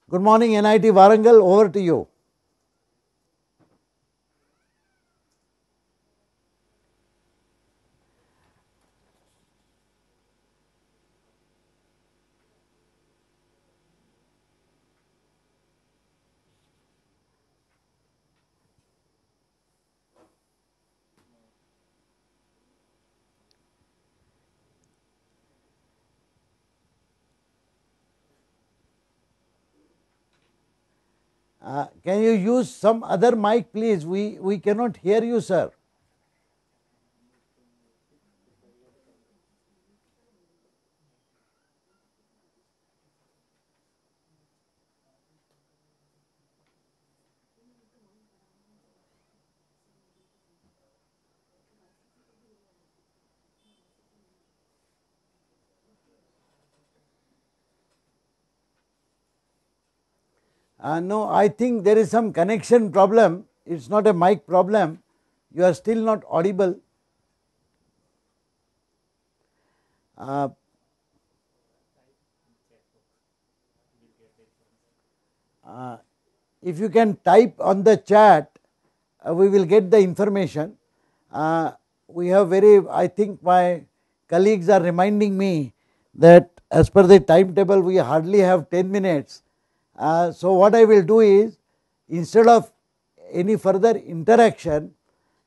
Good morning, NIT Warangal, over to you. Can you use some other mic, please? We cannot hear you, sir. No, I think there is some connection problem. It's not a mic problem. You are still not audible. If you can type on the chat, we will get the information. We have I think my colleagues are reminding me that as per the timetable we hardly have 10 minutes. So what I will do is, instead of any further interaction,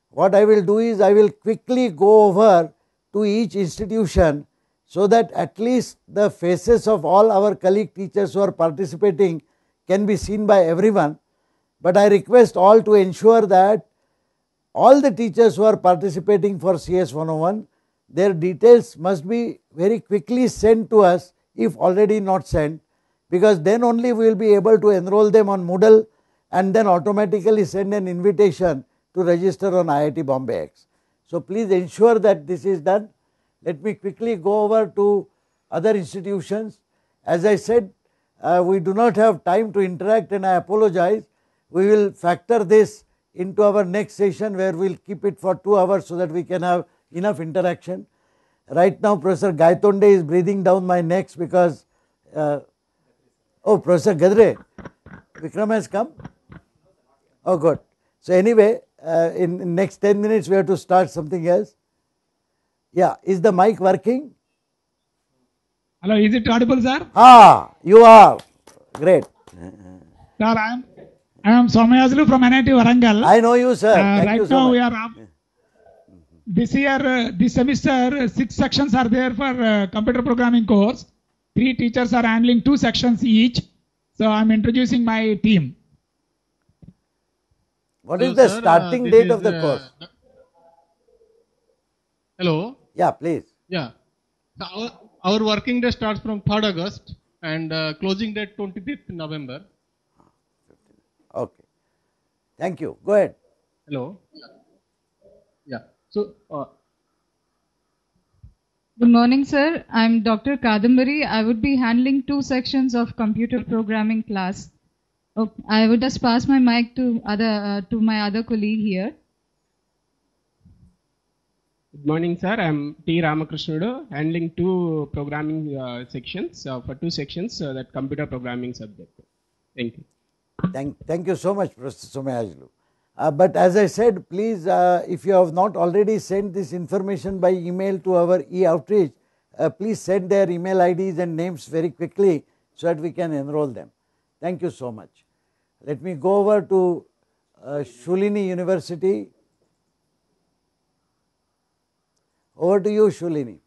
what I will do is I will quickly go over to each institution, so that at least the faces of all our colleague teachers who are participating can be seen by everyone. But I request all to ensure that all the teachers who are participating for CS101, their details must be very quickly sent to us, if already not sent, because then only we will be able to enroll them on Moodle and then automatically send an invitation to register on IIT Bombay X. So please ensure that this is done. Let me quickly go over to other institutions. As I said, we do not have time to interact, and I apologize. We will factor this into our next session, where we will keep it for 2 hours so that we can have enough interaction. Right now Professor Gaitonde is breathing down my neck because Professor Gadre, Vikram has come? Oh, good. So anyway, in next 10 minutes we have to start something else. Yeah, is the mic working? Hello, is it audible, sir? You are. Great. Sir, I am Somayazlu from NIT Warangal. I know you, sir. Right now we are up. This year, this semester, 6 sections are there for computer programming course. 3 teachers are handling 2 sections each. So I'm introducing my team. What is the starting date of the course? Hello. Yeah, please. Yeah. So our working day starts from 3rd August and closing date 25th November. Okay. Thank you. Go ahead. Hello. Yeah. So. Good morning, sir. I'm Dr. Kadambari. I would be handling 2 sections of computer programming class. Okay. I would just pass my mic to my other colleague here. Good morning, sir. I'm T. Ramakrushnudu, handling 2 programming sections for 2 sections that computer programming subject. Thank you. Thank you so much, Professor Somayajulu. But as I said, please, if you have not already sent this information by email to our e-outreach, please send their email IDs and names very quickly so that we can enroll them. Thank you so much. Let me go over to Shulini University. Over to you, Shulini.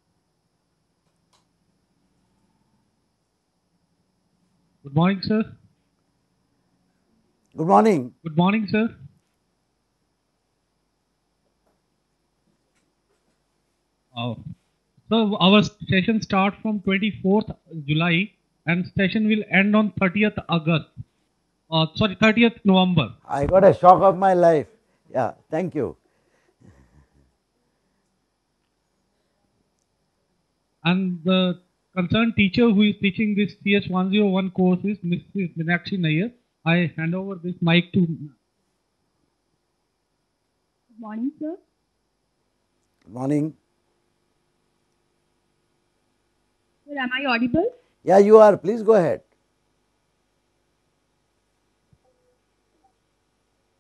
Good morning, sir. Good morning. Good morning, sir. So our session starts from 24th July and session will end on 30th August. 30th November. I got a shock of my life. Yeah, thank you. And the concerned teacher who is teaching this CS101 course is Mrs. Meenakshi Nair. I hand over this mic to. Good morning, sir. Good morning. Sir, am I audible? Yeah, you are. Please go ahead.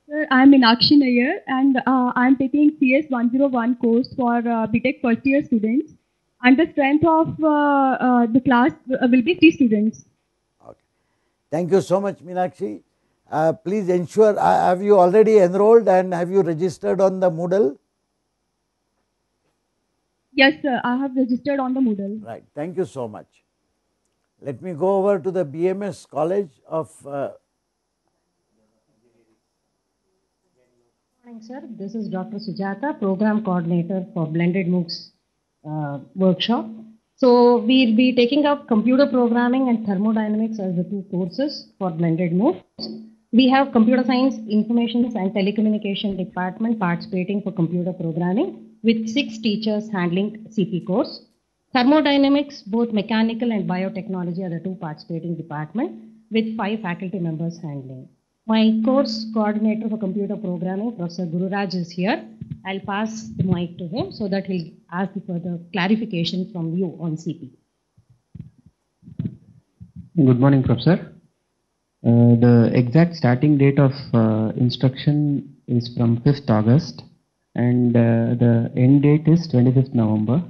Sir, I am Meenakshi Nair and I am taking CS101 course for BTech first year students. And the strength of the class will be 3 students. Okay. Thank you so much, Meenakshi. Please ensure, have you already enrolled and have you registered on the Moodle? Yes, sir. I have registered on the Moodle. Right. Thank you so much. Let me go over to the BMS College of. Good morning, sir. This is Dr. Sujata, Program Coordinator for Blended MOOCs workshop. So we'll be taking up computer programming and thermodynamics as the 2 courses for blended MOOCs. We have computer science, information and telecommunication department participating for computer programming with 6 teachers handling CP course. Thermodynamics, both mechanical and biotechnology are the 2 participating department with 5 faculty members handling. My course coordinator for computer programming, Professor Gururaj, is here. I'll pass the mic to him so that he'll ask for the clarification from you on CP. Good morning, Professor. The exact starting date of instruction is from 5th August and the end date is 25th November.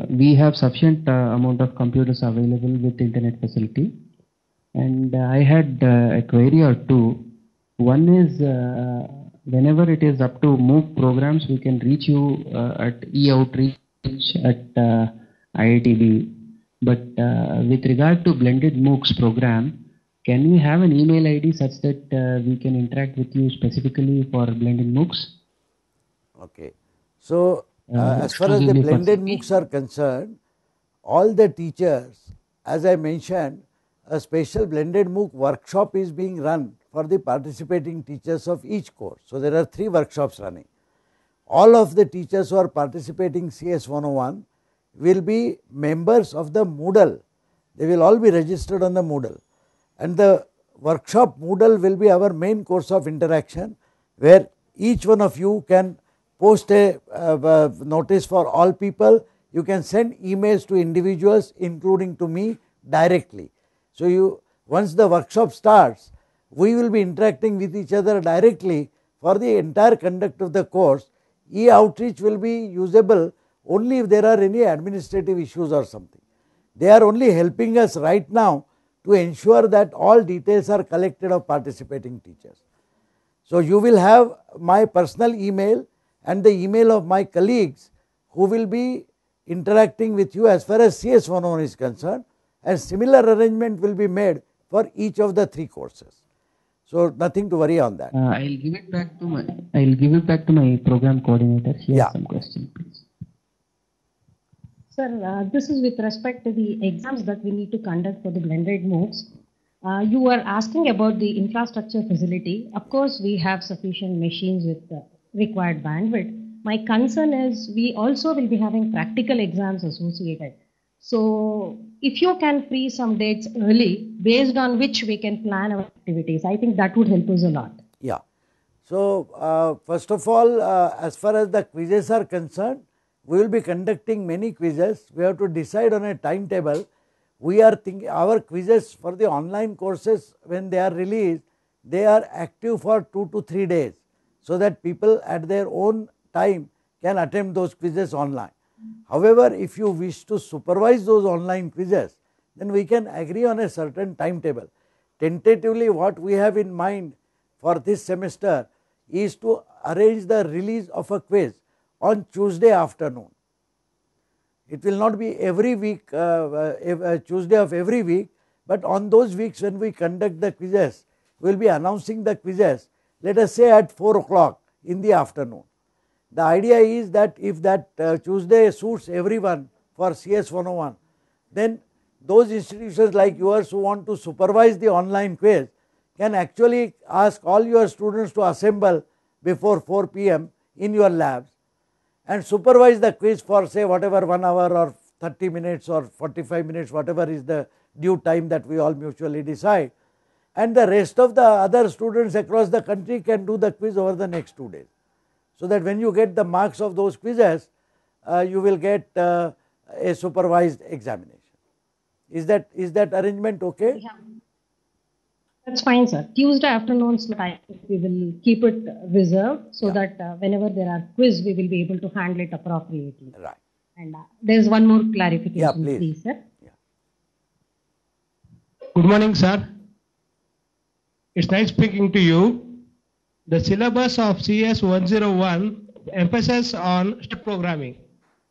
We have sufficient amount of computers available with internet facility. And I had a query or 2. One is whenever it is up to MOOC programs, we can reach you at e-outreach at IITB. But with regard to blended MOOCs program, can we have an email ID such that we can interact with you specifically for blended MOOCs? Okay. So as far as the blended MOOCs are concerned, all the teachers, as I mentioned, a special blended MOOC workshop is being run for the participating teachers of each course. So there are 3 workshops running. All of the teachers who are participating CS101 will be members of the Moodle. They will all be registered on the Moodle. And the workshop Moodle will be our main course of interaction, where each one of you can post a notice for all people. You can send emails to individuals, including to me, directly. So once the workshop starts, we will be interacting with each other directly for the entire conduct of the course. E-outreach will be usable only if there are any administrative issues or something. They are only helping us right now to ensure that all details are collected of participating teachers. So you will have my personal email and the email of my colleagues who will be interacting with you as far as CS101 is concerned, and similar arrangement will be made for each of the 3 courses. So nothing to worry on that. I'll give it back to my program coordinator. She has some question, please. Sir, this is with respect to the exams that we need to conduct for the blended MOOCs. You were asking about the infrastructure facility. Of course, we have sufficient machines with the required bandwidth. My concern is we also will be having practical exams associated. So if you can free some dates early, based on which we can plan our activities, I think that would help us a lot. Yeah. So first of all, as far as the quizzes are concerned, we will be conducting many quizzes. We have to decide on a timetable. We are thinking our quizzes for the online courses, when they are released, they are active for 2 to 3 days, so that people at their own time can attempt those quizzes online. However, if you wish to supervise those online quizzes, then we can agree on a certain timetable. Tentatively, what we have in mind for this semester is to arrange the release of a quiz on Tuesday afternoon. It will not be every week, Tuesday of every week, but on those weeks when we conduct the quizzes, we will be announcing the quizzes, let us say at 4 o'clock in the afternoon. The idea is that if that Tuesday suits everyone for CS101, then those institutions like yours who want to supervise the online quiz can actually ask all your students to assemble before 4 p.m. in your labs and supervise the quiz for, say, whatever 1 hour or 30 minutes or 45 minutes, whatever is the due time that we all mutually decide, and the rest of the other students across the country can do the quiz over the next 2 days. So that when you get the marks of those quizzes, you will get a supervised examination. Is that arrangement okay? Yeah. That's fine, sir. Tuesday afternoons, we will keep it reserved so that whenever there are quiz, we will be able to handle it appropriately. Right. And there's one more clarification, yeah, please, sir. Yeah. Good morning, sir. It's nice speaking to you. The syllabus of CS101 emphasizes on step programming,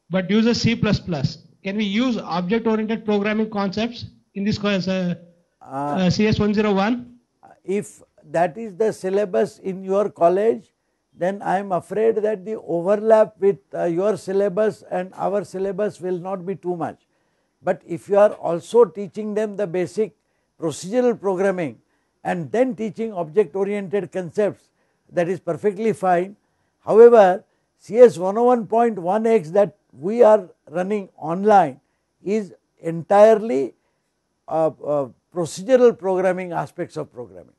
but uses C++. Can we use object-oriented programming concepts in this course, CS101? If that is the syllabus in your college, then I am afraid that the overlap with your syllabus and our syllabus will not be too much. But if you are also teaching them the basic procedural programming and then teaching object-oriented concepts, that is perfectly fine. However, CS101.1x that we are running online is entirely procedural programming aspects of programming.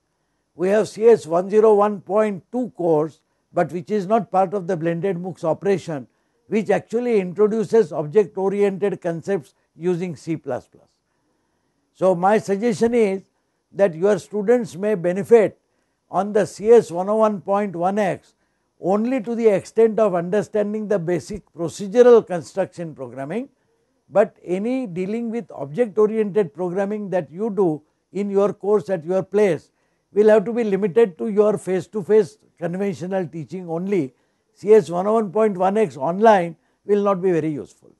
We have CS101.2 course, but which is not part of the blended MOOCs operation, which actually introduces object oriented concepts using C++. So my suggestion is that your students may benefit on the CS101.1x only to the extent of understanding the basic procedural construction programming, but any dealing with object oriented programming that you do in your course at your place will have to be limited to your face to face conventional teaching only. CS101.1x online will not be very useful.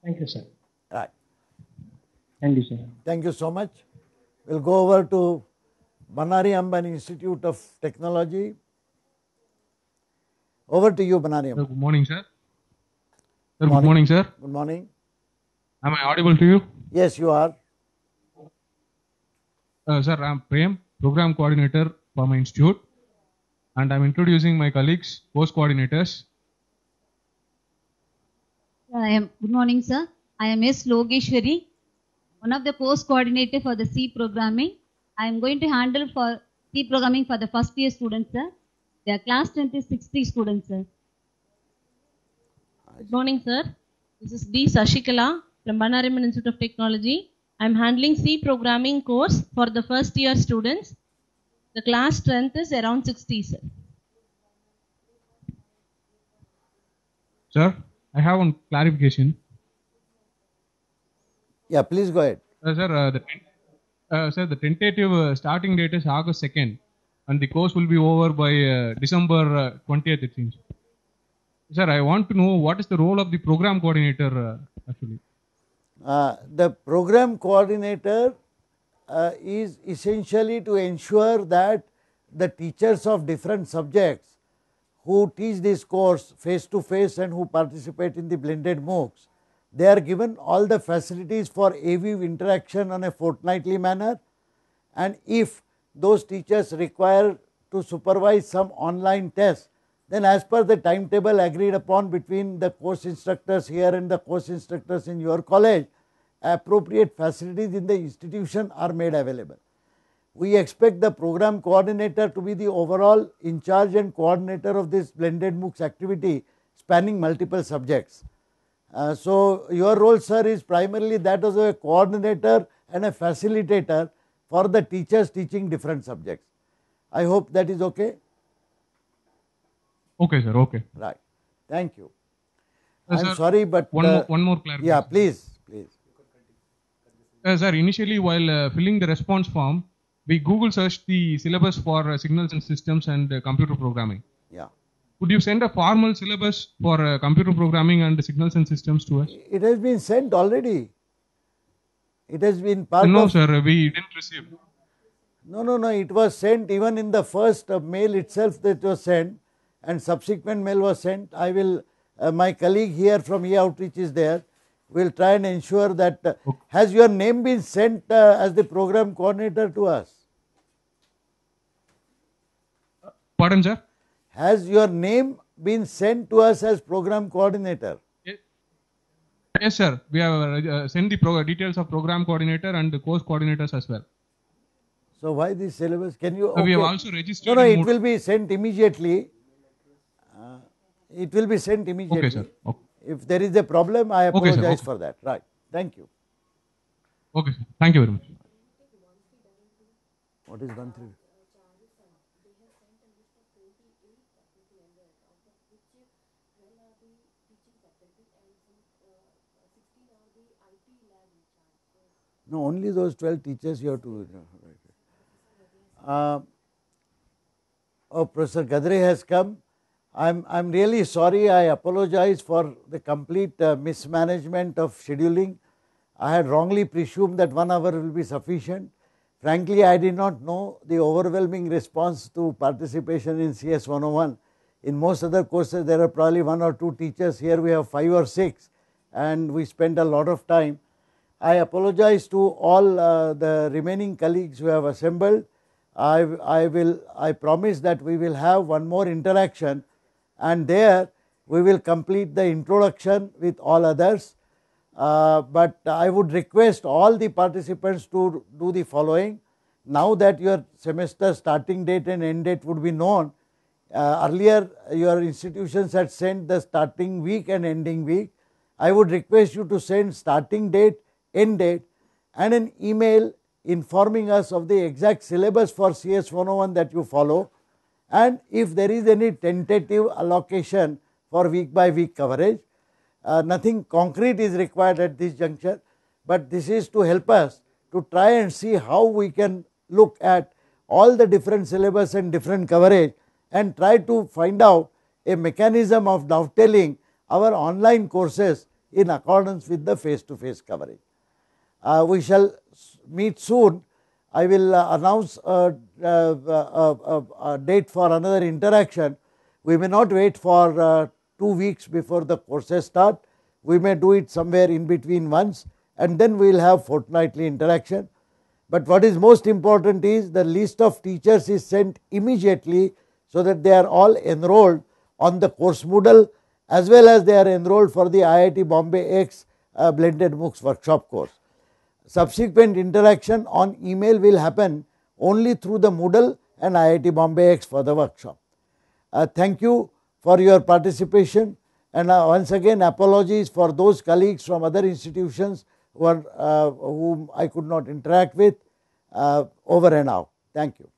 Thank you, sir. Right. Thank you, sir. Thank you so much. We will go over to Banari Ambani Institute of Technology. Over to you, Banari Ambani. Good morning, sir. Good morning, sir. Good morning. Am I audible to you? Yes, you are. Sir, I am Prem, Program Coordinator for my institute, and I am introducing my colleagues, course coordinators. Good morning, sir. I am S. Logeshwari, one of the course coordinator for the C programming. I am going to handle for C programming for the first year students, sir. Their class strength is 60 students, sir. Good morning, sir. This is D. Sashikala from Banariman Institute of Technology. I am handling C programming course for the first year students. The class strength is around 60, sir. Sir, I have one clarification. Yeah, please go ahead. Sir, the tentative starting date is August 2nd, and the course will be over by December 20th, it seems. Sir, I want to know what is the role of the program coordinator actually. The program coordinator is essentially to ensure that the teachers of different subjects who teach this course face to face and who participate in the blended MOOCs, they are given all the facilities for AV interaction on a fortnightly manner, and if those teachers require to supervise some online tests, then as per the timetable agreed upon between the course instructors here and the course instructors in your college, appropriate facilities in the institution are made available. We expect the program coordinator to be the overall in charge and coordinator of this blended MOOCs activity spanning multiple subjects. So your role, sir, is primarily that of a coordinator and a facilitator for the teachers teaching different subjects. I hope that is okay. Okay, sir. Okay. Right. Thank you. Sir, I'm sorry, but one more clarification. Yeah, please. Sir, initially while filling the response form, we Google searched the syllabus for signals and systems and computer programming. Yeah. Could you send a formal syllabus for computer programming and signals and systems to us? It has been sent already. It has been part No, of... sir, we didn't receive. No, it was sent even in the first mail itself that was sent, and subsequent mail was sent. I will, my colleague here from e-outreach is there. We will try and ensure that, has your name been sent as the program coordinator to us? Pardon, sir? Has your name been sent to us as program coordinator? Yes, sir. We have sent the details of program coordinator and the course coordinators as well. So why this syllabus? Can you? Okay. We have also registered. No, it will be sent immediately. It will be sent immediately. Okay, sir. Okay. If there is a problem, I apologize okay, for that. Right. Thank you. Okay, sir. Thank you very much. What is 1-3? No, only those 12 teachers you have to. Professor Gadre has come. I'm really sorry. I apologize for the complete mismanagement of scheduling. I had wrongly presumed that 1 hour will be sufficient. Frankly, I did not know the overwhelming response to participation in CS101. In most other courses, there are probably 1 or 2 teachers. Here we have 5 or 6, and we spend a lot of time. I apologize to all the remaining colleagues who have assembled. I promise that we will have one more interaction, and there we will complete the introduction with all others. But I would request all the participants to do the following. Now that your semester starting date and end date would be known, earlier your institutions had sent the starting week and ending week. I would request you to send starting date, end date, and an email informing us of the exact syllabus for CS101 that you follow, and if there is any tentative allocation for week by week coverage. Nothing concrete is required at this juncture, but this is to help us to try and see how we can look at all the different syllabus and different coverage and try to find out a mechanism of dovetailing our online courses in accordance with the face-to-face coverage. We shall meet soon. I will announce a date for another interaction. We may not wait for 2 weeks before the courses start. We may do it somewhere in between once, and then we will have fortnightly interaction. But what is most important is the list of teachers is sent immediately so that they are all enrolled on the course Moodle, as well as they are enrolled for the IIT Bombay X blended MOOCs workshop course. Subsequent interaction on email will happen only through the Moodle and IIT Bombay X for the workshop. Thank you for your participation, and once again apologies for those colleagues from other institutions whom I could not interact with. Over and out. Thank you.